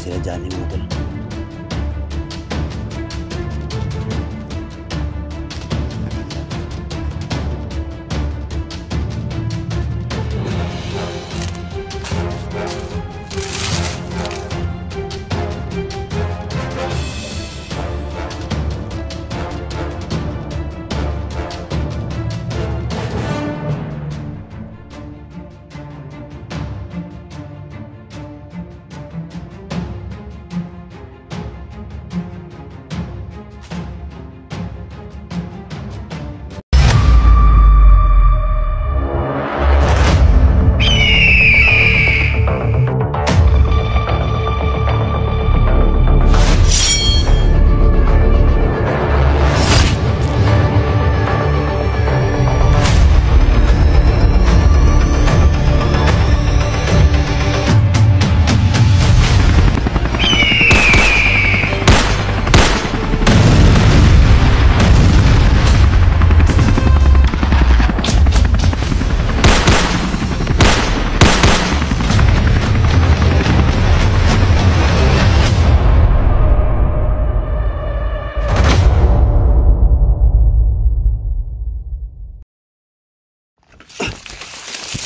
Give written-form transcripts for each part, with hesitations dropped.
sila dyan mga tol.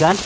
Dyan.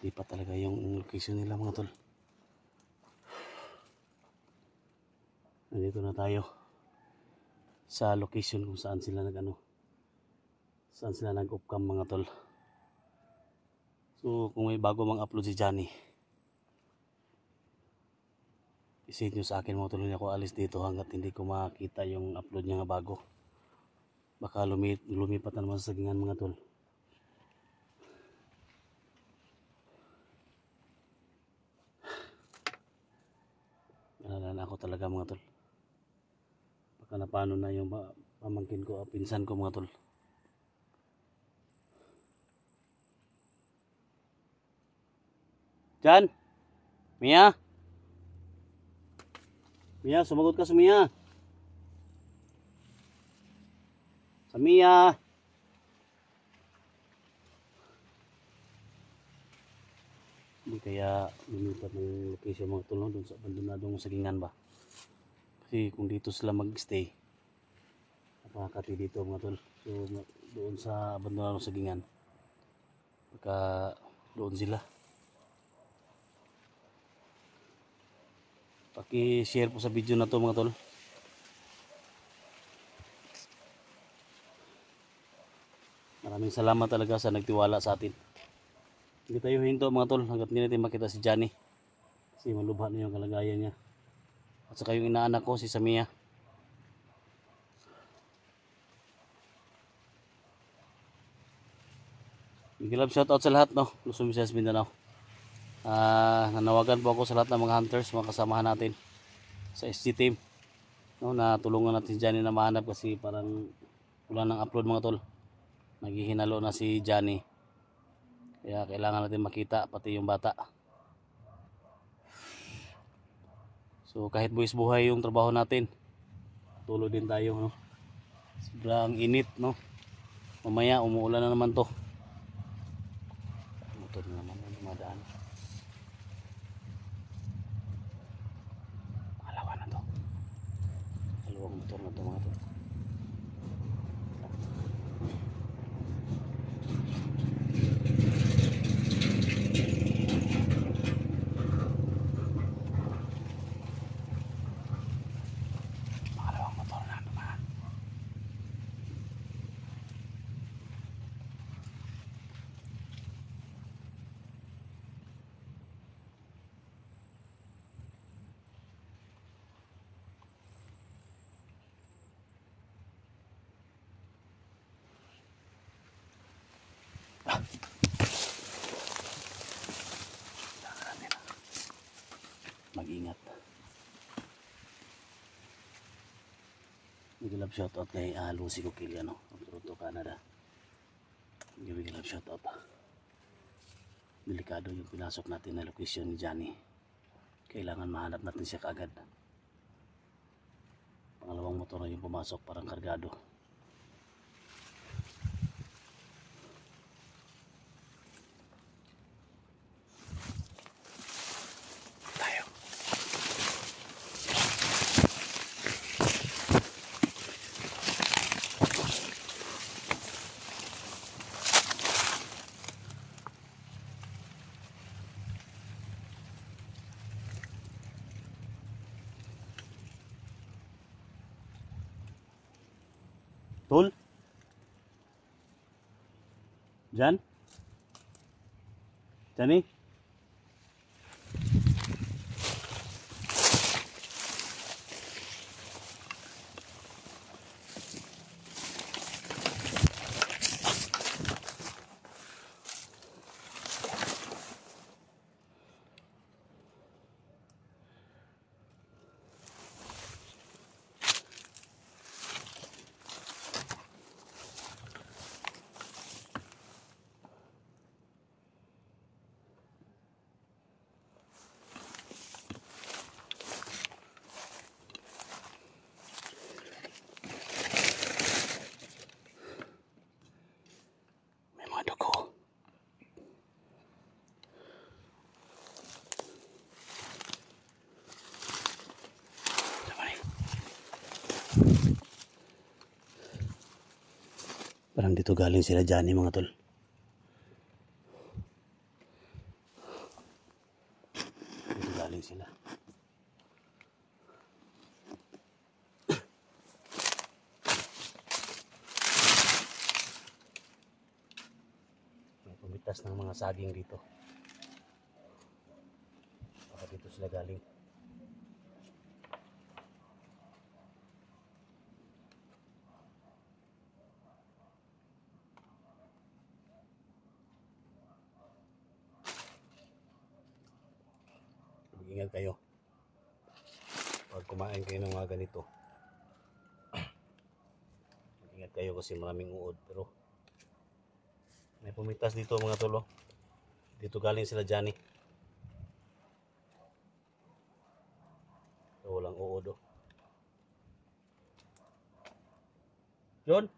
Lipat talaga yung location nila mga tol. Nandito na tayo sa location kung saan sila saan sila nag-upcam mga tol. So kung may bago mang upload si Johnny, i-send nyo sa akin mga tol. Hindi ako alis dito hanggat hindi ko makita yung upload niya nga bago. Baka lumipat na naman sa sagingan mga tol. Nalala ako talaga mga tol. Baka na paano na yung pamangkin ko, pinsan ko mga tol. Jan! Mia! Mia, sumagot ka sa Mia. Sa Mia! Hindi kaya lumipat ng location mga tol doon sa abandonadong sagingan ba? Kasi kung dito sila mag-stay, napakakati dito mga tol. So doon sa abandonadong sagingan, baka doon sila. Paki-share po sa video na to mga tol. Maraming salamat talaga sa nagtiwala sa atin. Hindi tayo hinto mga tol hanggat hindi natin makita si Johnny. Kasi malubha na yung kalagayan niya. At saka yung inaanak ko si Samia. Big love shoutout sa lahat no, Luzon, Visayas, Mindanao. Nanawagan po ako sa lahat ng mga hunters, mga kasamahan natin sa SG team no, na tulungan natin si Johnny na mahanap kasi parang wala nang upload mga tol. Naghihinalo na si Johnny. Kaya kailangan natin makita pati yung bata. So kahit buwis buhay yung trabaho natin, tuloy din tayo no. Sobrang init no. Mamaya umuulan na naman to. Motor na naman yung dumadaan. Alawa na to. Dalawang motor na to mga to. mag-ingat. Big love shoutout kay Lucy Coquiliano ng Toronto, Canada. Big love shoutout. Delikado yung pinasok natin na location ni Johnny. Kailangan mahanap natin siya kaagad. Pangalawang motor na yung pumasok, parang kargado. Tayo. Tol? Jan? Johnny? Parang dito galing sila Johnny, mga tol. Dito galing sila. May pumitas ng mga saging dito. Baka dito sila galing. Ingat kayo pag kumain kayo ng mga ganito. Ingat kayo kasi maraming uod. Pero may pumitas dito, mga tolo. Dito galing sila Johnny. So, walang uod, oh. John?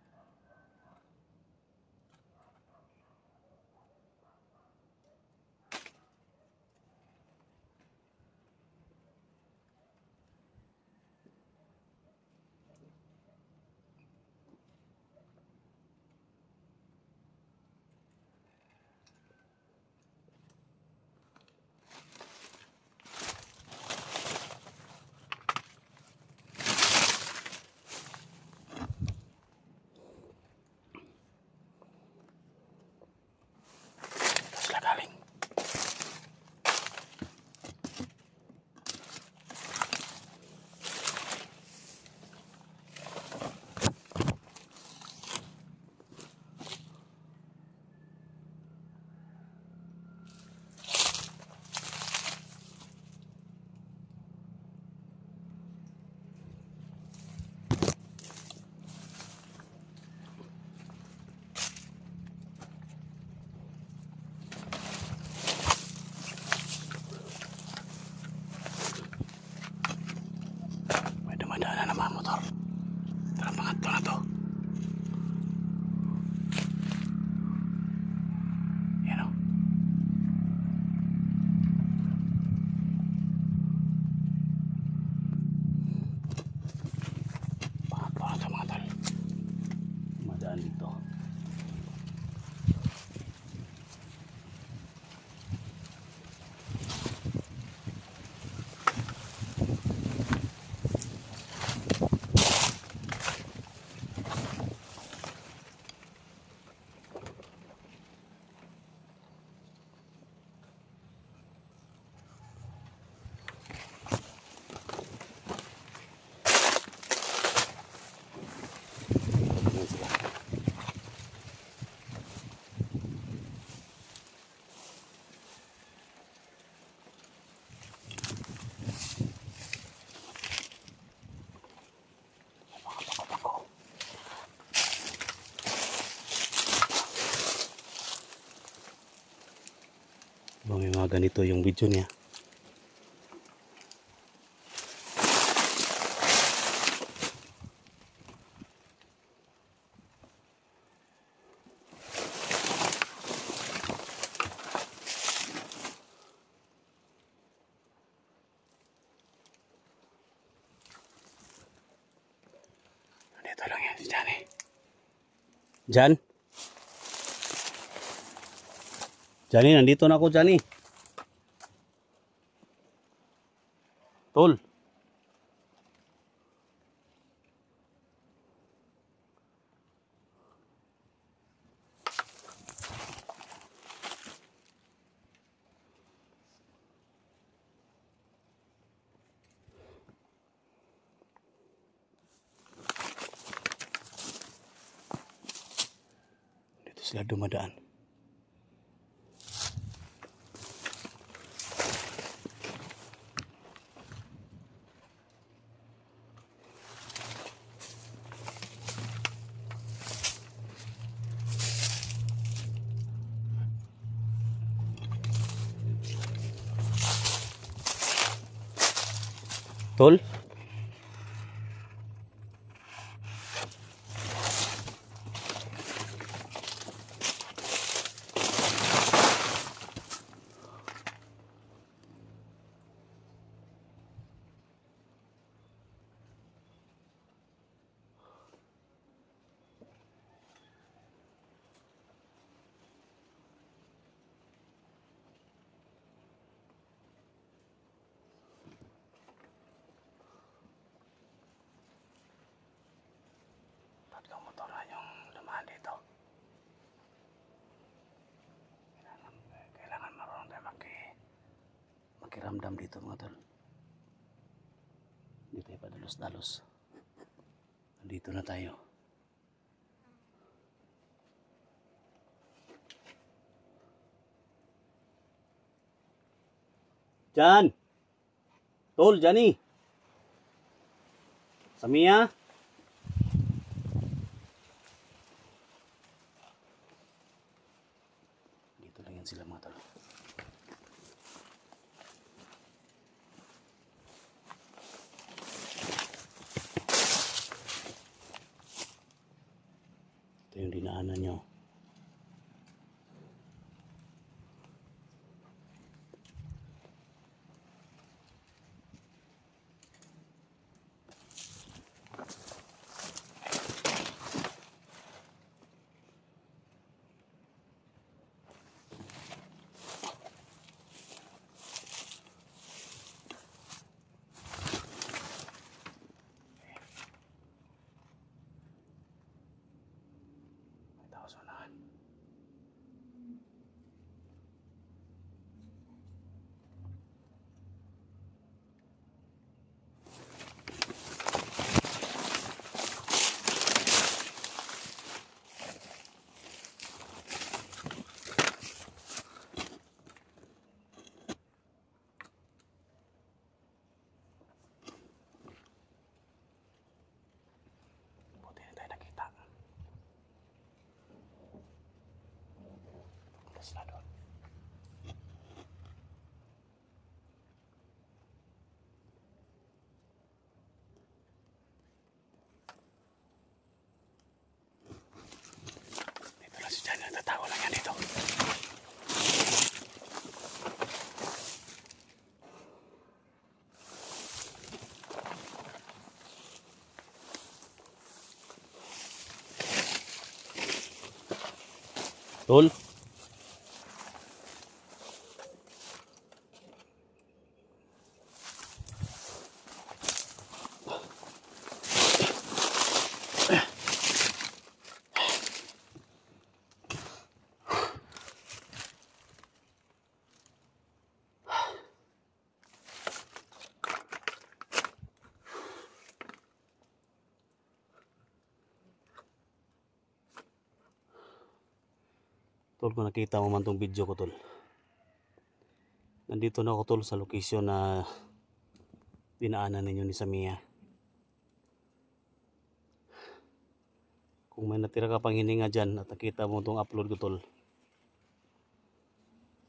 ganito yung video niya. Dito lang yan si Johnny. Jan? Johnny, nandito na ako, Johnny. Tol. Dito sila dumadaan. Tol? Tatlong motor na yung lumahan dito. Kailangan marunong tayo makiramdam dito mga tol. Hindi tayo padalos-dalos. Nandito na tayo. Jan! Tol, Johnny! Samia? Dito lang yan sila mga tol. Ito yung dinaanan nyo. Sila doon. Dito lang si Johnny. Natatawa lang yan dito. Tol? Tol, kung nakita mo man tong video ko, tol. Nandito na ako, tol, sa location na dinaanan ninyo ni Samia. Kung may natira ka pang hininga dyan at nakita mo tong upload ko, tol,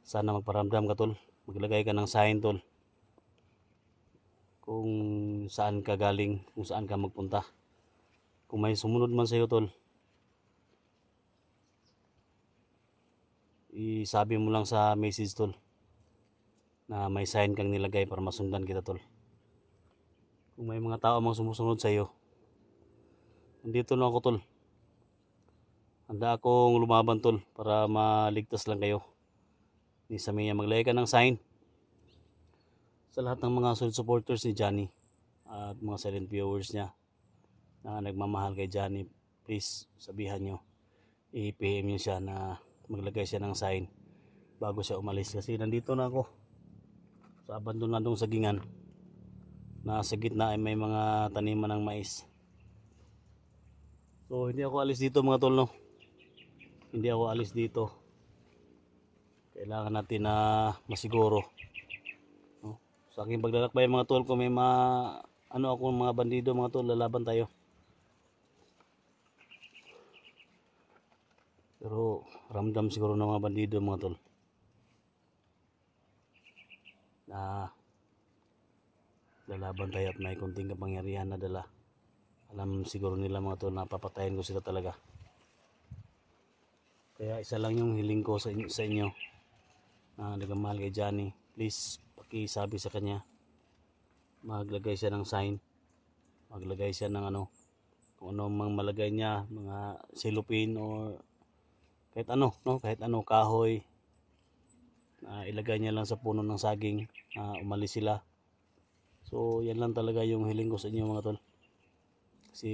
sana magparamdam ka, tol. maglagay ka ng sign tol kung saan ka galing, kung saan ka magpunta. Kung may sumunod man sa'yo tol, isabi mo lang sa message tol na may sign kang nilagay para masundan kita tol. Kung may mga tao mang sumusunod sa'yo, nandito na ako tol. Handa akong lumaban tol para maligtas lang kayo. Ni sa mga maglagay ka ng sign sa lahat ng mga solid supporters ni Johnny at mga silent viewers niya na nagmamahal kay Johnny. Please sabihan nyo, i-PM nyo siya na maglagay siya ng sign bago siya umalis, kasi nandito na ako sa abandonadong sagingan na sa gitna ay may mga taniman ng mais. So hindi ako alis dito mga tol, no? Hindi ako alis dito. Kailangan natin na masiguro, no? Sa aking paglalakbay mga tol, kung may ako mga bandido mga tol, lalaban tayo. Pero ramdam siguro ng mga bandido mga tol na lalaban tayo at may kunting kapangyarihan na dala. Alam siguro nila mga tol na papatayin ko sila talaga. Kaya isa lang yung hiling ko sa inyo na nagmamahal kay Johnny. Please pakisabi sa kanya, maglagay siya ng sign, maglagay siya ng kung ano mang malagay niya, mga silupin or kahit ano, no? Kahit ano, kahoy, ilagay niya lang sa puno ng saging, umalis sila. So yan lang talaga yung hiling ko sa inyo mga tol, kasi